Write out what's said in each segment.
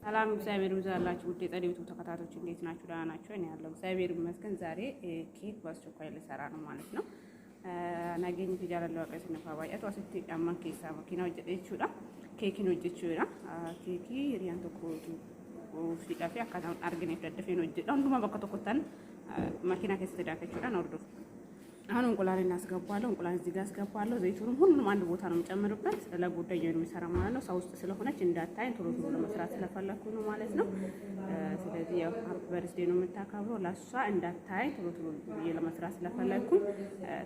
ሰላም እግዚአብሔር ይብዛላችሁ። ውድ የጸደይቱ ተከታታዮች እንዴት ናችሁ? ደህና ናችሁ? እኔ ያለው እግዚአብሔር ይመስገን። ዛሬ ኬክ በአስቸኳይ ልሰራ ነው ማለት ነው። ናገኝ ትጃላለ ወቀስ ነው ባባያት ወስቲ ጫማን ኬሳ መኪና ወጀደችውዳ ኬኪን ወጀችውዳ ኬኪ ሪያን ተቆቱ ሲቃፊ አካታውን አርገን ይፈደፈ ነው ወጀዳ ሁሉማ በከተቆታን መኪና ከስተ ዳከችውዳ ነው ወርዶ አሁን እንቁላል እናስገባለሁ። እንቁላል እዚህ ጋር አስገባለሁ። ዘይቱንም ሁሉንም አንድ ቦታ ነው የምጨምርበት። ለጉዳዩ ነው የሚሰራ ማለት ነው። ሰው ውስጥ ስለሆነች እንዳታይን ቶሎ ቶሎ ለመስራት ስለፈለኩ ነው ማለት ነው። ስለዚህ ያው ሃፒ በርዝዴ ነው የምታከብረው ለሷ እንዳታይን ቶሎ ቶሎ ለመስራት ስለፈለኩ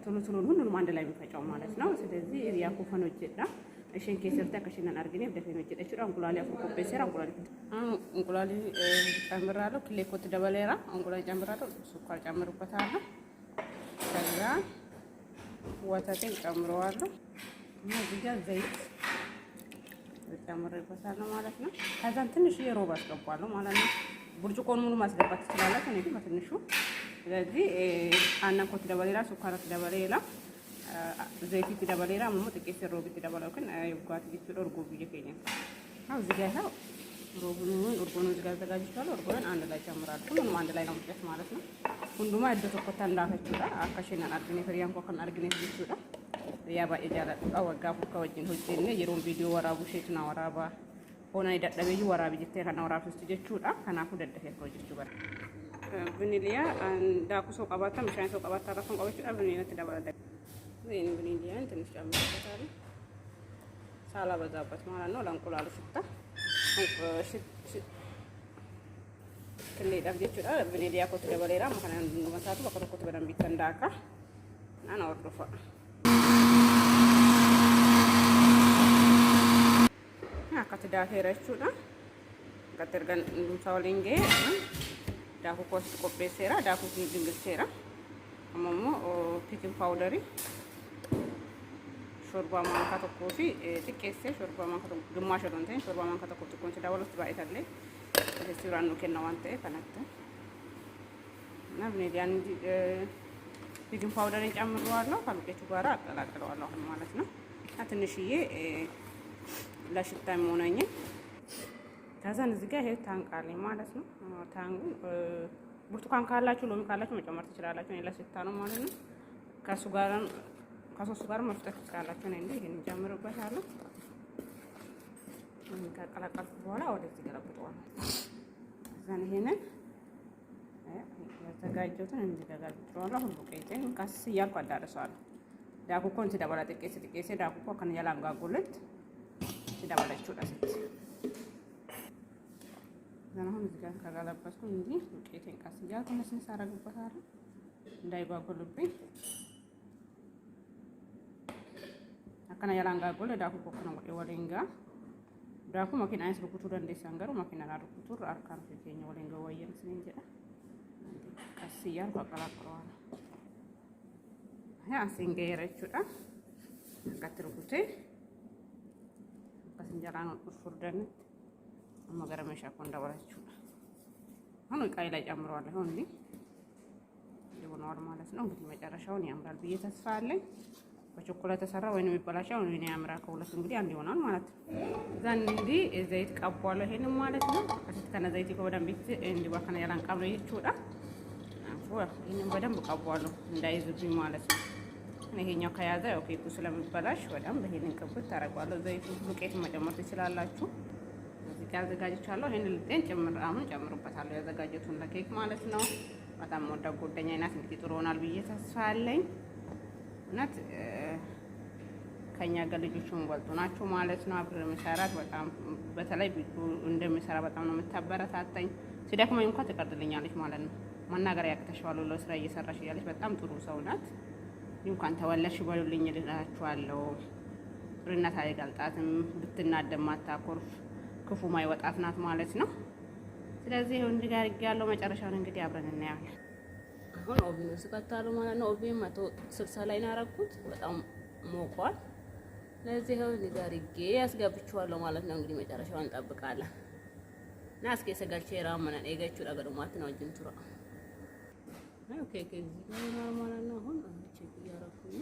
ቶሎ ቶሎ ሁሉንም አንድ ላይ የሚፈጨው ማለት ነው። ስለዚህ ያ ኮፈን ወጀዳ እሺን ከሰርታ ከሽናን አርገኔ ደፈን ወጀደችው እንቁላል ያፈቆ በሰራ እንቁላል ጨምራለሁ። ክሌኮት ደበሌራ እንቁላል ጨምራለሁ። ስኳር ጨምሩበታለሁ። ከዛ ወተቴን ጨምረዋለሁ እና እዚህ ጋር ዘይት ጨምሬበታለሁ ማለት ነው። ከዛን ትንሽ የሮብ አስገባለሁ ማለት ነው። ብርጭቆን ሙሉ ማስገባት ትችላላችሁ። እኔ ግን በትንሹ ስለዚህ አናኮት ደበሌላ ሱካራት ደበሌላ ዘይት ደበሌላ ምን ጥቂት ሮብ ደበሌላ ግን ይጓት ይችላል እርጎ ብዬ አው እዚህ ጋር ነው ሮቡን እርጎን እዚህ ጋር ተዘጋጅቷል። እርጎን አንድ ላይ ጨምራለሁ። ሁሉንም አንድ ላይ ነው ማለት ማለት ነው። ሁንዱማ እደተቆታ እንዳፈችዳ አካሽና አርግኔ ፍሪያን ኮከን አርግኔ ይችላል ያባ እጃላ ወጋ ፉካ ወጅን ሆጭኔ የሮም ቪዲዮ ወራቡ ሼትና ወራባ ሆና ይደደበዩ ወራብ ጅቴ ከና ወራብ ውስጥ ጀቹዳ ከናፉ ደደፈ ፕሮጀክቱ በር ቪኒሊያ እንዳኩሶ ቀባታ ምሻን ሰው ቀባታ አራፈን ቀባችሁ አብኒና ተደባለደ ዘይን ቪኒሊያን ትንሽ ጨምረታል ሳላ በዛበት ማለት ነው። ለእንቁላሉ ሽታ ከሌ ዳብጀቹዳ ቪኒሊያ ኮት ደበሌራ ማካና እንደማታቱ በከረኮት በደንብ ይተንዳካ እና ወርዶፋ ከተዳፈረችውዳ ከተርገን ዱሳውሊንጌ ዳኩ ኮስት ቆጴሴራ ዳኩ ዲንግልሴራ አሞሞ ፒኪንግ ፓውደሪ ሾርባ ማንካ ተቆፊ ጥቄሴ ሾርባ ማንካ ግማሽ ዶንቴን ሾርባ ማንካ ተቆጥ ቆንጭ ዳወለስ ባይታለ ሬስቶራንት ነው ከናዋንተ ከናተ እና ቪኒሊያን ፒኪንግ ፓውደርን ጨምረዋለሁ። ከዱቄቱ ጋር አቀላቅለዋለሁ ማለት ነው። ትንሽዬ ለሽታ የሚሆነኝ ከዛን እዚህ ጋር ይሄ ታንቃለኝ ማለት ነው። ታንጉ ብርቱካን ካላችሁ ሎሚ ካላችሁ መጨመር ትችላላችሁ። እኔ ለሽታ ነው ማለት ነው። ከሶስቱ ጋር መፍጠት ትችላላችሁ። እኔ ይሄን ጨምርበታለሁ። ከቀላቀልኩ በኋላ ወደዚህ ገለብጠዋለሁ። ከዛን ይሄንን ያዘጋጀሁትን እንዲደጋግጠዋለሁ። ሁሉ ቀይጤን ቀስ እያልኩ አዳርሰዋለሁ። ዳኩ ኮን ሲደበላ ጥቄሴ ዳኩ ኮ ከነ ያላንጋጉለት ሲደበላችሁ ዳስት ዘናሁን እዚህ ጋር ካጋለበስኩ እንጂ ዱቄቴን ቀስ እያልኩ መስንስ አደርግበታለሁ እንዳይጓጉልብኝ። አከና ያላንጋጉለ ዳኩ ኮ ከነ ወሌንጋ ዳኩ መኪና አይስ ሩኩቱ ደንዴ ሳንገሩ መኪና ሩኩቱ አርካን ሲገኝ ወሌንጋ ወየን ስለንጀ ቀስ እያልኩ አቀላቅለዋለሁ። ያ ሲንገየረችውዳ ከተርኩቴ በስንጀራ ነው ፉርደን መገረመሻ ኮንዳወራችሁ አሁን ቃይ ላይ ጨምረዋለሁ። አሁን እንዴ ይሆናል ማለት ነው። እንግዲህ መጨረሻውን ያምራል ብዬ ተስፋ አለኝ። በቾኮላት ተሰራ ወይንም ይበላሻው ወይ ነው ያምራ ከሁለት እንግዲህ አንድ ይሆናል ማለት ነው። ዛን እንግዲህ ዘይት ቀባዋለሁ ይሄንን ማለት ነው። ከስት ከነ ዘይት ከወደም ቤት እንዲ ባከነ ያላን ቀብረ ይችውዳ ይሄንን በደንብ ቀባዋለሁ እንዳይዝብኝ ማለት ነው። ይሄኛው ከያዘ ያው ኬኩ ስለሚበላሽ በደንብ ይሄንን ቅብት ታረጋለሁ። ዘይቱ ዱቄት መጨመር ትችላላችሁ። እዚህ ጋር አዘጋጅቻለሁ። ይሄንን ልጤን ጨምሩበታለሁ ያዘጋጀቱን ለኬክ ማለት ነው። በጣም ወደ ጎደኛ አይነት እንግዲህ ጥሩ ሆናል ብዬ ተስፋ አለኝ። እውነት ከኛ ጋር ልጆቹን ወልጡ ናቸው ማለት ነው። አብረ መሰራት በጣም በተለይ እንደሚሰራ በጣም ነው የምታበረታታኝ። ሲደክመኝ እንኳን ትቀርጥልኛለች ማለት ነው። መናገር ያቅተሻል ለስራ እየሰራሽ እያለች በጣም ጥሩ ሰው ናት። እንኳን ተወለድሽ በሉልኝ እላችኋለሁ። ጥሩነት አይገልጣትም። ብትናደም ማታኮርፍ ክፉ ማይወጣት ናት ማለት ነው። ስለዚህ ይሁን እንዲጋር ያለው መጨረሻውን እንግዲህ አብረን እናያለን። አሁን ኦቪን ውስጥ ከተታሉ ማለት ነው። ኦቪን 160 ላይ ነው ያደረኩት። በጣም ሞቋል። ስለዚህ ይሁን እንዲጋር ያስገብቻለሁ ማለት ነው። እንግዲህ መጨረሻውን እንጠብቃለን። እና እስኪ ሰጋልቼ ራመናን ኤጋቹ ነገር ማለት ነው። ጅንቱራ ኦኬ ከዚህ ጋር ማለት ነው። አሁን ቼክ እያደረኩኝ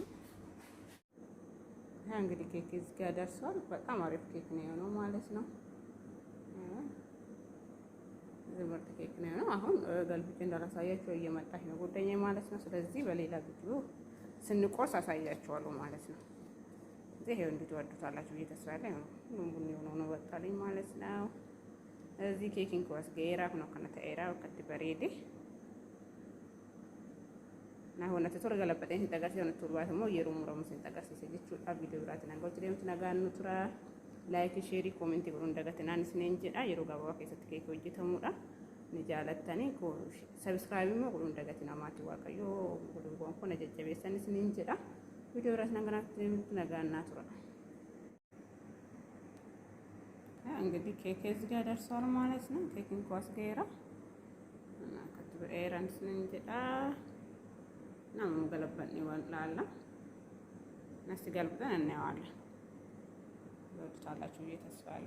እንግዲህ ኬክ እዚህ ጋር ደርሷል። በጣም አሪፍ ኬክ ነው የሆነው ማለት ነው። ምርጥ ኬክ ነው። አሁን ገልብጬ እንዳላሳያችሁ እየመጣች ነው ጉዳኛ ማለት ነው። ስለዚህ በሌላ ቪዲዮ ስንቆርስ አሳያችኋለሁ ማለት ነው። እዚህ ይሄው እንድትወዱታላችሁ ብዬ ተስፋ አለኝ። ሁሉም ቡኒ ሆኖ ወጣልኝ ማለት ነው። እዚህ ኬኪን ኮስ ገራ ነው ከነተ ኤራ ወከት በሬዲ na hona te torga la patente tagasi on turba mo yeru muro musin tagasi se jechu a video rat nan goti dem tuna gan nutra like share comment gurun daga tanan sinen jeda yeru gaba ke sat ke ko jitamuda ni jalatani ko subscribe mo gurun daga tina mati wa kayo gurun gon ko na jejjebe san sinen jeda video rat nan gan tuna gan natura እንግዲህ ኬክ እዚህ ጋር ደርሷል ማለት ነው። ኬክን ኳስ ገራ እና ከትበ ኤራን ስንን ጀዳ ነው ገለበን ይወላላ ነስ ገልብጠን እናየዋለን። ወጥታላችሁ እየተስፋለ